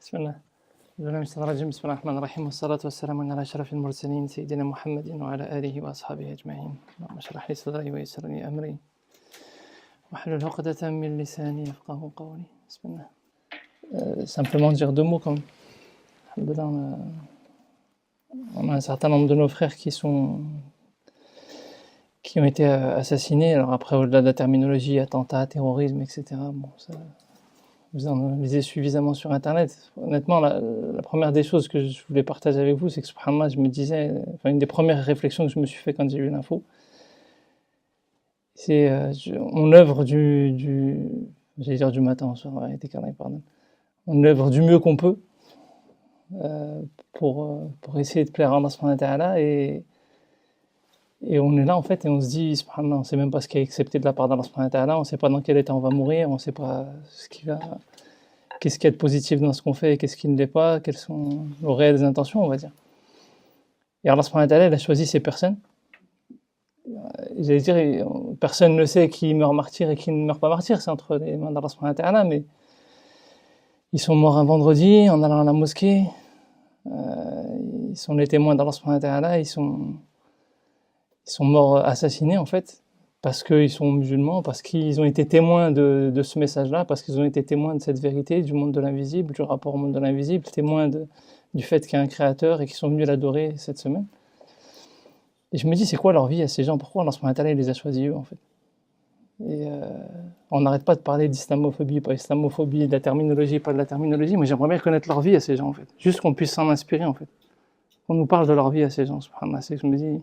بسم الله. أعوذ بالله من الشيطان الرجيم. بسم الله الرحمن الرحيم، والصلاة والسلام على أشرف المرسلين سيدنا محمد وعلى آله وأصحابه أجمعين. اللهم اشرح لي صدري ويسر لي أمري واحلل عقدة من لساني يفقهوا قولي. بسم الله. Simplement dire deux mots comme Alhamdoulilah, on a un certain nombre de nos frères qui ont été assassinés. Alors après, au-delà de la terminologie, attentat, terrorisme, etc. Bon, ça, vous en lisez suffisamment sur Internet. Honnêtement, la première des choses que je voulais partager avec vous, c'est que subhanallah, je me disais, enfin, une des premières réflexions que je me suis fait quand j'ai eu l'info, c'est on œuvre j'allais dire du matin au soir, ouais, décalé, pardon. On œuvre du mieux qu'on peut pour essayer de plaire à Allah subhanahu wa ta'ala, et on est là en fait et on se dit subhanallah, on sait même pas ce qui est accepté de la part d'Allah subhanahu wa ta'ala, on sait pas dans quel état on va mourir, on sait pas qu'est-ce qu'il y a de positif dans ce qu'on fait et qu'est-ce qui ne l'est pas, quelles sont nos réelles intentions, on va dire. Et Allah subhanahu wa ta'ala, il a choisi ces personnes. J'allais dire, personne ne sait qui meurt martyr et qui ne meurt pas martyr, c'est entre les mains d'Allah subhanahu wa ta'ala, mais ils sont morts un vendredi en allant à la mosquée, ils sont les témoins d'Allah subhanahu wa ta'ala, ils sont morts assassinés en fait, parce qu'ils sont musulmans, parce qu'ils ont été témoins de ce message-là, parce qu'ils ont été témoins de cette vérité, du monde de l'invisible, du rapport au monde de l'invisible, témoins du fait qu'il y a un créateur et qu'ils sont venus l'adorer cette semaine. Et je me dis, c'est quoi leur vie à ces gens? Pourquoi Allah subhanahu wa ta'ala les a choisis eux en fait? Et on n'arrête pas de parler d'islamophobie, pas islamophobie, de la terminologie, pas de la terminologie, mais j'aimerais bien connaître leur vie à ces gens en fait, juste qu'on puisse s'en inspirer en fait. On nous parle de leur vie à ces gens, subhanallah, c'est que je me dis,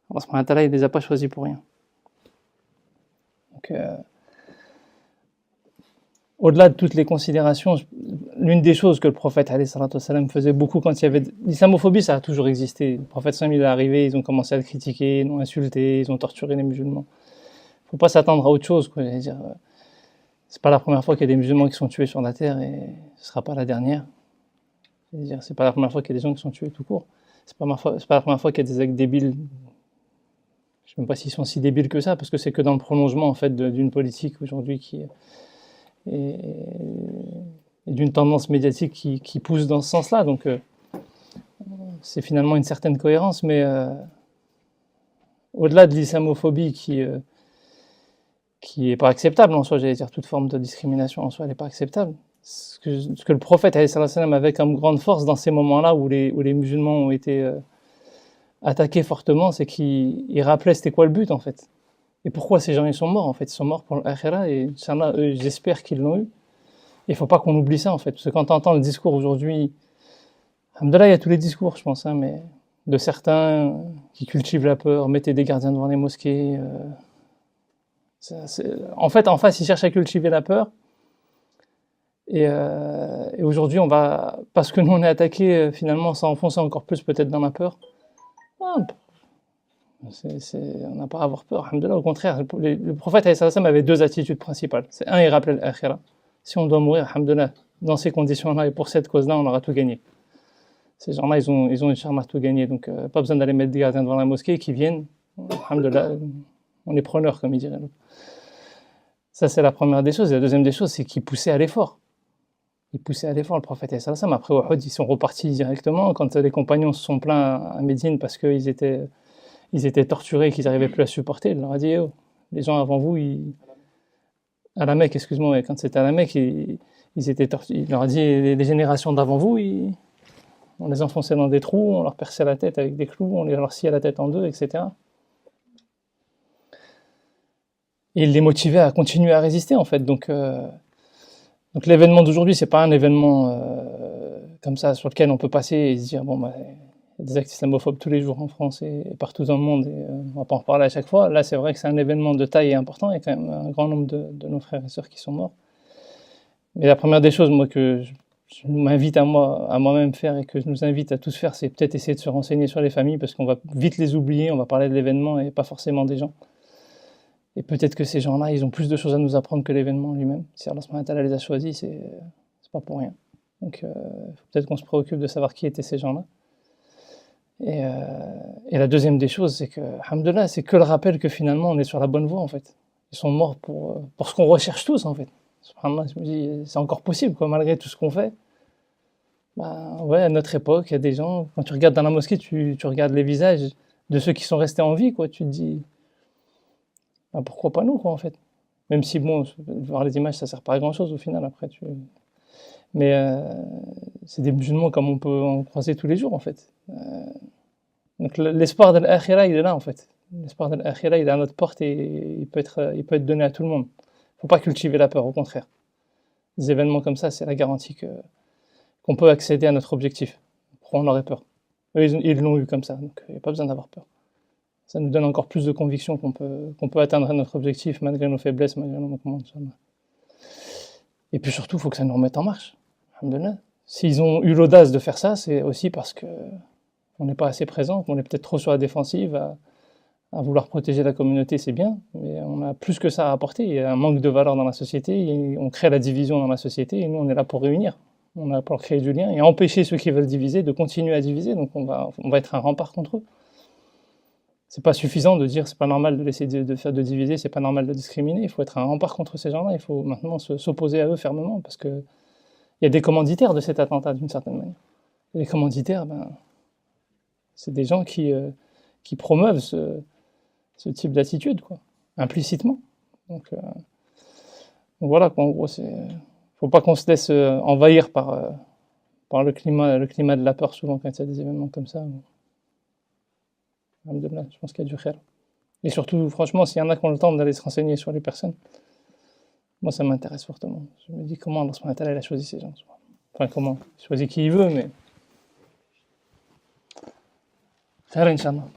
Allah subhanahu wa ta'ala, il les a pas choisis pour rien. Donc, au-delà de toutes les considérations, l'une des choses que le prophète alayhi salatu wassalam faisait beaucoup quand il y avait l'islamophobie, ça a toujours existé. Le prophète sallam, il est arrivé, ils ont commencé à le critiquer, ils l'ont insulté, ils ont torturé les musulmans. Faut pas s'attendre à autre chose, quoi. J'allais dire, c'est pas la première fois qu'il y a des musulmans qui sont tués sur la terre et ce sera pas la dernière. J'allais dire, c'est pas la première fois qu'il y a des gens qui sont tués tout court. C'est pas la première fois qu'il y a des actes débiles. Je sais même pas s'ils sont si débiles que ça, parce que c'est que dans le prolongement en fait d'une politique aujourd'hui et d'une tendance médiatique qui pousse dans ce sens-là. Donc c'est finalement une certaine cohérence, mais au-delà de l'islamophobie qui est pas acceptable en soi, j'allais dire, toute forme de discrimination en soi, elle n'est pas acceptable. Ce que le prophète alayhi salam avait comme grande force dans ces moments-là où les musulmans ont été attaqués fortement, c'est qu'il rappelait c'était quoi le but en fait. Et pourquoi ces gens ils sont morts en fait. Ils sont morts pour l'akhira, et Inch'Allah, eux, j'espère qu'ils l'ont eu. Il ne faut pas qu'on oublie ça en fait, parce que quand tu entends le discours aujourd'hui, alhamdoulilah, il y a tous les discours je pense, hein, mais de certains qui cultivent la peur, mettez des gardiens devant les mosquées. En fait, en face, ils cherchent à cultiver la peur. Et aujourd'hui, parce que nous on est attaqués, finalement, ça enfonce encore plus peut-être dans la peur. On n'a pas à avoir peur, alhamdoulilah. Au contraire, le prophète avait deux attitudes principales. C'est un, il rappelait l'akhira. Si on doit mourir, alhamdoulilah, dans ces conditions-là et pour cette cause-là, on aura tout gagné. Ces gens-là, ils ont Inch'Allah tout gagné. Donc, pas besoin d'aller mettre des gardiens devant la mosquée qui viennent. Alhamdoulilah, on est preneurs, comme il dirait l'autre. Ça, c'est la première des choses. Et la deuxième des choses, c'est qu'il poussait à l'effort. Il poussait à l'effort, le prophète. Après Uhud, ils sont repartis directement. Quand les compagnons se sont plaints à Médine parce qu'ils étaient torturés, qu'ils n'arrivaient plus à supporter, il leur a dit, oh, les gens avant vous, à la Mecque, excuse-moi, quand c'était à la Mecque, ils étaient torturés. Il leur a dit, les générations d'avant vous, on les enfonçait dans des trous, on leur perçait la tête avec des clous, on leur sciait la tête en deux, etc. Et il les motivait à continuer à résister, en fait. Donc l'événement d'aujourd'hui, c'est pas un événement comme ça sur lequel on peut passer et se dire, bon, bah, il y a des actes islamophobes tous les jours en France et partout dans le monde, et on va pas en reparler à chaque fois. Là, c'est vrai que c'est un événement de taille et important, il y a quand même un grand nombre de nos frères et sœurs qui sont morts. Mais la première des choses, moi, que je m'invite à moi-même faire, et que je nous invite à tous faire, c'est peut-être essayer de se renseigner sur les familles, parce qu'on va vite les oublier, on va parler de l'événement et pas forcément des gens. Et peut-être que ces gens-là, ils ont plus de choses à nous apprendre que l'événement lui-même. Si Allah subhanahu wa ta'ala les a choisis, c'est pas pour rien. Donc, faut peut-être qu'on se préoccupe de savoir qui étaient ces gens-là. Et la deuxième des choses, c'est que, alhamdoulilah, c'est que le rappel que finalement on est sur la bonne voie en fait. Ils sont morts pour ce qu'on recherche tous en fait. Subhanallah, je me dis, c'est encore possible quoi, malgré tout ce qu'on fait. Bah, ouais, à notre époque, il y a des gens, quand tu regardes dans la mosquée, tu regardes les visages de ceux qui sont restés en vie, quoi. Tu te dis, bah, pourquoi pas nous, quoi, en fait. Même si, bon, voir les images, ça sert pas à grand-chose au final, après. Mais c'est des musulmans comme on peut en croiser tous les jours, en fait. Donc l'espoir de l'akhira, il est là, en fait. L'espoir de l'akhira, il est à notre porte et il peut être donné à tout le monde. Faut pas cultiver la peur, au contraire. Des événements comme ça, c'est la garantie qu'on peut accéder à notre objectif. Pourquoi on aurait peur? Eux, ils l'ont eu comme ça, donc il n'y a pas besoin d'avoir peur. Ça nous donne encore plus de conviction qu'on peut atteindre notre objectif malgré nos faiblesses, malgré nos manquements. Et puis surtout, il faut que ça nous remette en marche. Alhamdoulilah. S'ils ont eu l'audace de faire ça, c'est aussi parce que on n'est pas assez présent, qu'on est peut-être trop sur la défensive, à vouloir protéger la communauté, c'est bien, mais on a plus que ça à apporter. Il y a un manque de valeur dans la société, on crée la division dans la société, et nous, on est là pour réunir. On est là pour créer du lien et empêcher ceux qui veulent diviser de continuer à diviser, donc on va être un rempart contre eux. C'est pas suffisant de dire c'est pas normal de laisser de diviser, c'est pas normal de discriminer, il faut être un rempart contre ces gens-là, il faut maintenant s'opposer à eux fermement, parce que il y a des commanditaires de cet attentat d'une certaine manière. Et les commanditaires, c'est des gens qui promeuvent ce type d'attitude, quoi, implicitement. Donc voilà, quoi, en gros, faut pas qu'on se laisse envahir par le climat de la peur, souvent quand il y a des événements comme ça. Alhamdoulilah, je pense qu'il y a du khair. Et surtout, franchement, s'il y en a qui ont le temps d'aller se renseigner sur les personnes, moi ça m'intéresse fortement. Je me dis comment Allah subhanahu wa ta'ala, il a choisi ces gens. Enfin, comment? Il choisit qui il veut, mais khair, Inch'Allah.